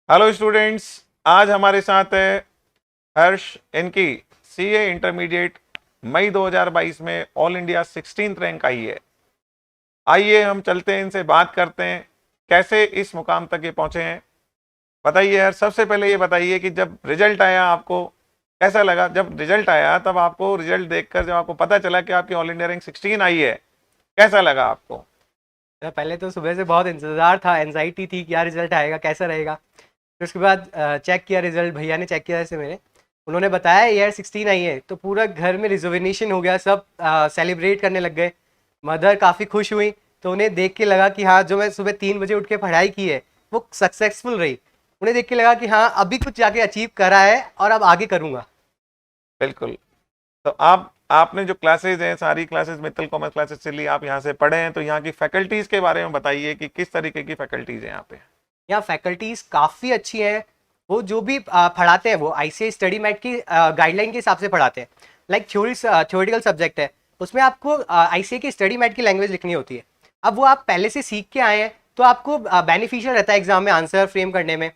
Hello students, आज हमारे साथ है हर्ष। इनकी सीए इंटरमीडिएट मई 2022 में ऑल इंडिया 16th रैंक आई है। आइए हम चलते हैं, इनसे बात करते हैं कैसे इस मुकाम तक ये पहुंचे हैं। बताइए हर्ष, सबसे पहले ये बताइए कि जब रिजल्ट आया आपको कैसा लगा? जब रिजल्ट आया तब आपको रिजल्ट देखकर जब आपको पता चला कि आपकी ऑल इंडिया रैंक 16 आई है, कैसा लगा आपको? पहले तो सुबह से बहुत इंतज़ार था, एनजाइटी थी कि यार रिजल्ट आएगा कैसा रहेगा। फिर उसके बाद चेक किया रिजल्ट, भैया ने चेक किया ऐसे मेरे, उन्होंने बताया यार 16 आई है, तो पूरा घर में रिजोविनेशन हो गया, सब सेलिब्रेट करने लग गए। मदर काफ़ी खुश हुई, तो उन्हें देख के लगा कि हाँ, जो मैं सुबह 3 बजे उठ के पढ़ाई की है वो सक्सेसफुल रही। उन्हें देख के लगा कि हाँ, अभी कुछ जाके अचीव करा है और अब आगे करूँगा। बिल्कुल। तो आपने जो क्लासेज हैं, सारी क्लासेज मित्तल कॉमर्स क्लासेस से ली, आप यहाँ से पढ़े हैं, तो यहाँ की फैकल्टीज के बारे में बताइए कि किस तरीके की फैकल्टीज हैं यहाँ पे। यहाँ फैकल्टीज़ काफ़ी अच्छी हैं। वो जो भी पढ़ाते हैं वो आईसीएसई स्टडी मैट की गाइडलाइन के हिसाब से पढ़ाते हैं। लाइक थ्योरेटिकल सब्जेक्ट है, उसमें आपको आईसीएसई की स्टडी मैट की लैंग्वेज लिखनी होती है। अब वो आप पहले से सीख के आए हैं, तो आपको बेनिफिशियल रहता है एग्जाम में आंसर फ्रेम करने में।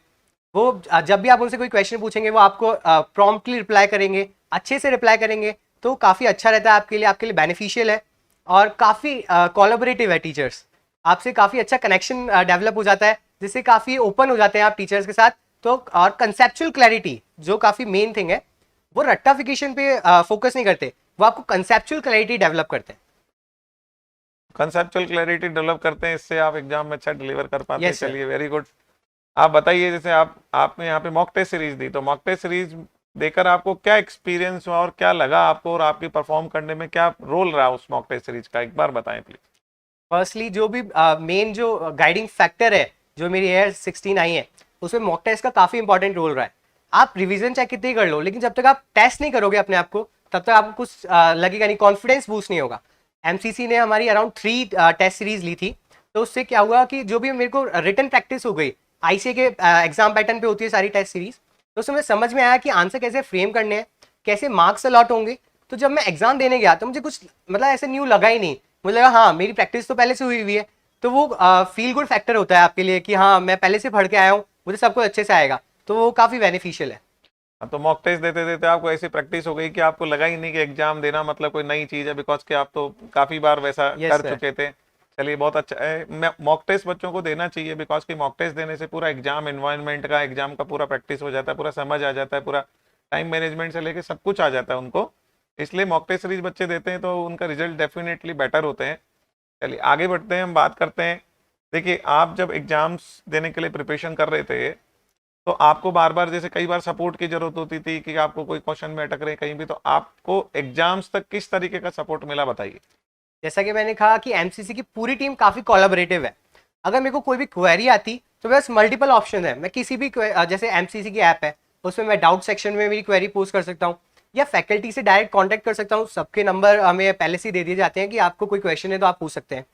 वो जब भी आप उनसे कोई क्वेश्चन पूछेंगे वो आपको प्रॉम्प्टली रिप्लाई करेंगे, अच्छे से रिप्लाई करेंगे, तो काफ़ी अच्छा रहता है आपके लिए बेनिफिशियल है। और काफ़ी कोलैबोरेटिव है टीचर्स, आपसे काफ़ी अच्छा कनेक्शन डेवलप हो जाता है, जिससे काफ़ी ओपन हो जाते हैं आप टीचर्स के साथ। तो और कंसेप्चुअल क्लैरिटी जो काफ़ी मेन थिंग है, वो रट्टाफिकेशन पे फोकस नहीं करते, वो आपको कंसेप्चुअल क्लैरिटी डेवलप करते हैं। कंसेप्चुअल क्लैरिटी डेवलप करते हैं, इससे आप एग्जाम में अच्छा डिलीवर कर पाते हैं। Yes sir. चलिए, वेरी गुड। आप बताइए, जैसे आपने यहाँ पे मॉक टेस्ट सीरीज दी, तो मॉक टेस्ट सीरीज देकर आपको क्या एक्सपीरियंस हुआ और क्या लगा आपको, और आपकी परफॉर्म करने में क्या रोल रहा उस मॉक टेस्ट सीरीज का, एक बार बताएं प्लीज। फर्स्टली जो भी मेन जो गाइडिंग फैक्टर है, जो मेरी एयर 16 आई है, उसमें मॉक टेस्ट का काफ़ी इंपॉर्टेंट रोल रहा है। आप रिवीजन चाहे कितनी कर लो, लेकिन जब तक आप टेस्ट नहीं करोगे अपने आप को, तब तक आपको कुछ लगेगा नहीं, कॉन्फिडेंस बूस्ट नहीं होगा। एमसीसी ने हमारी अराउंड 3 टेस्ट सीरीज ली थी, तो उससे क्या हुआ कि जो भी मेरे को रिटन प्रैक्टिस हो गई, आईसीए के एग्जाम पैटर्न पे होती है सारी टेस्ट सीरीज, तो उसमें मुझे समझ में आया कि आंसर कैसे फ्रेम करने हैं, कैसे मार्क्स अलॉट होंगे। तो जब मैं एग्जाम देने गया तो मुझे कुछ मतलब ऐसे न्यू लगा ही नहीं। मुझे लगा हाँ, मेरी प्रैक्टिस तो पहले से हुई हुई है। तो वो फील गुड फैक्टर होता है आपके लिए कि हाँ, मैं पहले से पढ़ के आया हूँ, मुझे सब कुछ अच्छे से आएगा, तो वो काफ़ी बेनिफिशियल है। हाँ, तो मॉक टेस्ट देते देते आपको ऐसी प्रैक्टिस हो गई कि आपको लगा ही नहीं कि एग्जाम देना मतलब कोई नई चीज है, बिकॉज कि आप तो काफी बार वैसा यस कर सर। चुके थे। चलिए, बहुत अच्छा है। मॉक टेस्ट बच्चों को देना चाहिए, बिकॉज कि मॉक टेस्ट देने से पूरा एग्जाम एनवायरनमेंट का, एग्जाम का पूरा प्रैक्टिस हो जाता है, पूरा समझ आ जाता है, पूरा टाइम मैनेजमेंट से लेके सब कुछ आ जाता है उनको। इसलिए मॉक टेस्ट सीरीज बच्चे देते हैं तो उनका रिजल्ट डेफिनेटली बेटर होते हैं। चलिए आगे बढ़ते हैं, हम बात करते हैं। देखिए, आप जब एग्जाम्स देने के लिए प्रिपरेशन कर रहे थे, तो आपको बार बार, जैसे कई बार सपोर्ट की जरूरत होती थी कि आपको कोई क्वेश्चन में अटक रहे कहीं भी, तो आपको एग्जाम्स तक किस तरीके का सपोर्ट मिला, बताइए। जैसा कि मैंने कहा कि एमसीसी की पूरी टीम काफ़ी कोलैबोरेटिव है। अगर मेरे को कोई भी क्वेरी आती, तो बस मल्टीपल ऑप्शन है, मैं किसी भी जैसे एमसीसी की ऐप है, उसमें मैं डाउट सेक्शन में मेरी क्वेरी पोस्ट कर सकता हूँ, या फैकल्टी से डायरेक्ट कांटेक्ट कर सकता हूँ। सबके नंबर हमें पहले से ही दे दिए जाते हैं कि आपको कोई क्वेश्चन है तो आप पूछ सकते हैं,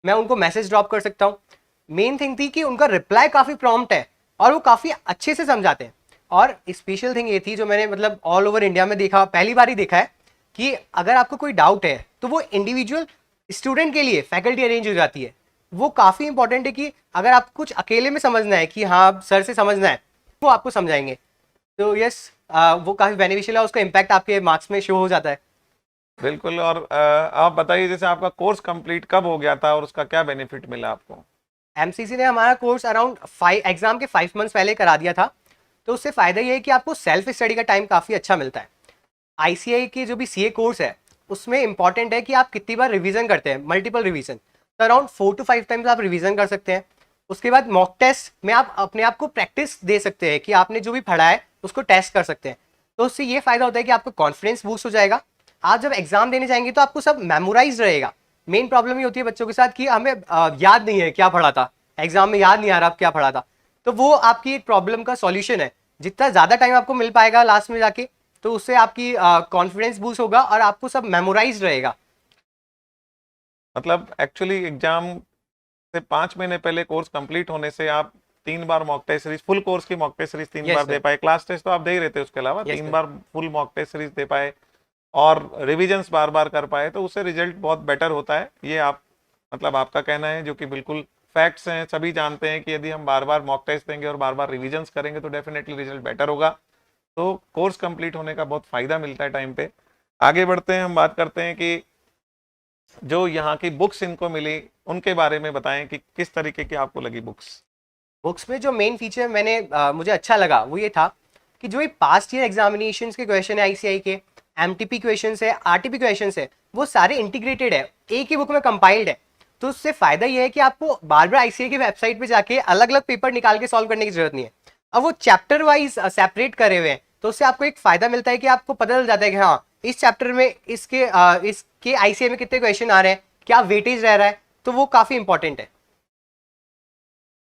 मैं उनको मैसेज ड्रॉप कर सकता हूँ। मेन थिंग थी कि उनका रिप्लाई काफ़ी प्रॉम्प्ट है और वो काफ़ी अच्छे से समझाते हैं। और स्पेशल थिंग ये थी जो मैंने मतलब ऑल ओवर इंडिया में देखा, पहली बार ही देखा है, कि अगर आपको कोई डाउट है तो वो इंडिविजुअल स्टूडेंट के लिए फैकल्टी अरेंज हो जाती है। वो काफ़ी इंपॉर्टेंट है कि अगर आपको कुछ अकेले में समझना है कि हाँ सर से समझना है, वो आपको समझाएंगे। तो यस, वो काफ़ी बेनिफिशियल है, उसका इम्पैक्ट आपके मार्क्स में शो हो जाता है। बिल्कुल। और आप बताइए, जैसे आपका कोर्स कंप्लीट कब हो गया था और उसका क्या बेनिफिट मिला आपको? एमसीसी ने हमारा कोर्स अराउंड 5 एग्जाम के 5 मंथ्स पहले करा दिया था। तो उससे फ़ायदा ये है कि आपको सेल्फ स्टडी का टाइम काफ़ी अच्छा मिलता है। आईसीआई की जो भी सीए कोर्स है, उसमें इंपॉर्टेंट है कि आप कितनी बार रिवीजन करते हैं, मल्टीपल रिवीजन, तो अराउंड 4 to 5 टाइम्स आप रिवीजन कर सकते हैं। उसके बाद मॉक टेस्ट में आप अपने आप को प्रैक्टिस दे सकते हैं कि आपने जो भी पढ़ा है उसको टेस्ट कर सकते हैं। तो उससे ये फायदा होता है कि आपका कॉन्फिडेंस बूस्ट हो जाएगा। आप जब एग्जाम देने जाएंगे तो आपको सब मेमोराइज रहेगा। मेन प्रॉब्लम ये होती है बच्चों के साथ कि हमें याद नहीं है क्या पढ़ा था, एग्जाम में याद नहीं आ रहा आप क्या पढ़ा था। तो वो आपकी प्रॉब्लम का सॉल्यूशन है। जितना ज़्यादा टाइम आपको मिल पाएगा लास्ट में जाके, तो उससे आपकी कॉन्फिडेंस बूस्ट होगा और आपको सब मेमोराइज रहेगा। मतलब एक्चुअली एग्जाम से 5 महीने पहले कोर्स कंप्लीट होने से आप 3 बार mock test series, full course की मॉक टेस्ट सीरीज तीन यस बार दे सर। पाए। क्लास टेस्ट तो आप दे ही रहते, उसके अलावा यस तीन सर। बार फुल मॉक टेस्ट सीरीज दे पाए और रिविजन्स बार बार कर पाए, तो उससे रिजल्ट बहुत बेटर होता है। ये आप मतलब आपका कहना है, जो कि बिल्कुल फैक्ट्स हैं, सभी जानते हैं कि यदि हम बार बार मॉक टेस्ट देंगे और बार बार रिविजन्स करेंगे तो डेफिनेटली रिजल्ट बेटर होगा। तो कोर्स कंप्लीट होने का बहुत फायदा मिलता है टाइम पे। आगे बढ़ते हैं, हम बात करते हैं कि जो यहाँ की बुक्स इनको मिली उनके बारे में बताएं कि किस तरीके की आपको लगी बुक्स। बुक्स में जो मेन फीचर मुझे अच्छा लगा वो ये था कि जो ये पास्ट ईयर एग्जामिनेशंस के क्वेश्चन है आईसीआई के, एमटीपी क्वेश्चन है, आरटीपी क्वेश्चन है, वो सारे इंटीग्रेटेड है, एक ही बुक में कंपाइल्ड है। तो उससे फायदा ये है कि आपको बार बार आईसीआई की वेबसाइट पे जाके अलग अलग पेपर निकाल के सॉल्व करने की जरूरत नहीं है। अब वो चैप्टर वाइज सेपरेट करे हुए हैं, तो उससे आपको एक फायदा मिलता है कि आपको पता चल जाता है कि हाँ इस चैप्टर में इसके आईसीआई में कितने क्वेश्चन आ रहे हैं, क्या वेटेज रह रहा है, तो वो काफी इंपॉर्टेंट है।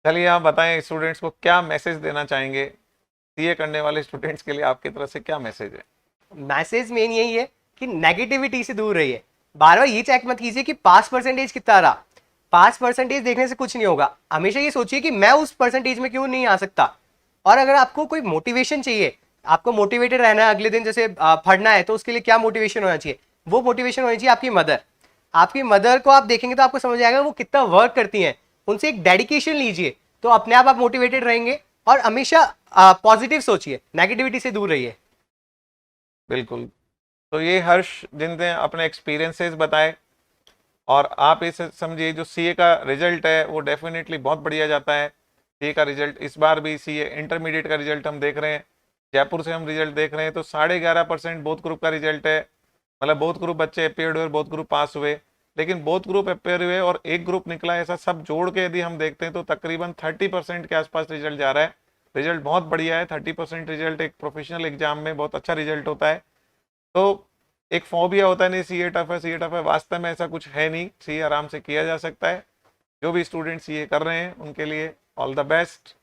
चलिए आप बताएं स्टूडेंट्स को क्या मैसेज देना चाहेंगे, सीए करने वाले स्टूडेंट्स के लिए आपकी तरफ से क्या मैसेज है। मैसेज मेन यही है कि नेगेटिविटी से दूर रहिए। बार बार ये चेक मत कीजिए कि पास परसेंटेज कितना रहा। पास परसेंटेज देखने से कुछ नहीं होगा, हमेशा ये सोचिए कि मैं उस परसेंटेज में क्यों नहीं आ सकता। और अगर आपको कोई मोटिवेशन चाहिए, आपको मोटिवेटेड रहना है अगले दिन जैसे पढ़ना है, तो उसके लिए क्या मोटिवेशन होना चाहिए, वो मोटिवेशन होनी चाहिए आपकी मदर। आपकी मदर को आप देखेंगे तो आपको समझ आएगा वो कितना वर्क करती हैं, उनसे एक डेडिकेशन लीजिए, तो अपने आप मोटिवेटेड रहेंगे। और हमेशा पॉजिटिव सोचिए, नेगेटिविटी से दूर रहिए। बिल्कुल। तो ये हर्ष जिनने अपने एक्सपीरियंसेस बताए, और आप इसे समझिए जो सीए का रिजल्ट है वो डेफिनेटली बहुत बढ़िया जाता है। सीए का रिजल्ट इस बार भी, सीए इंटरमीडिएट का रिजल्ट हम देख रहे हैं, जयपुर से हम रिजल्ट देख रहे हैं तो 11.5% बोथ ग्रुप का रिजल्ट है। मतलब बोथ ग्रुप बच्चे अपेयर्ड हुए और बोथ ग्रुप पास हुए, लेकिन बोथ ग्रुप अपेयर हुए और एक ग्रुप निकला, ऐसा सब जोड़ के यदि हम देखते हैं तो तकरीबन 30% के आसपास रिजल्ट जा रहा है। रिजल्ट बहुत बढ़िया है। 30% रिजल्ट एक प्रोफेशनल एग्जाम में बहुत अच्छा रिजल्ट होता है। तो एक फोबिया होता है नहीं सीए टफ है, सीए टफ है, वास्तव में ऐसा कुछ है नहीं, सीए आराम से किया जा सकता है। जो भी स्टूडेंट सीए कर रहे हैं उनके लिए ऑल द बेस्ट।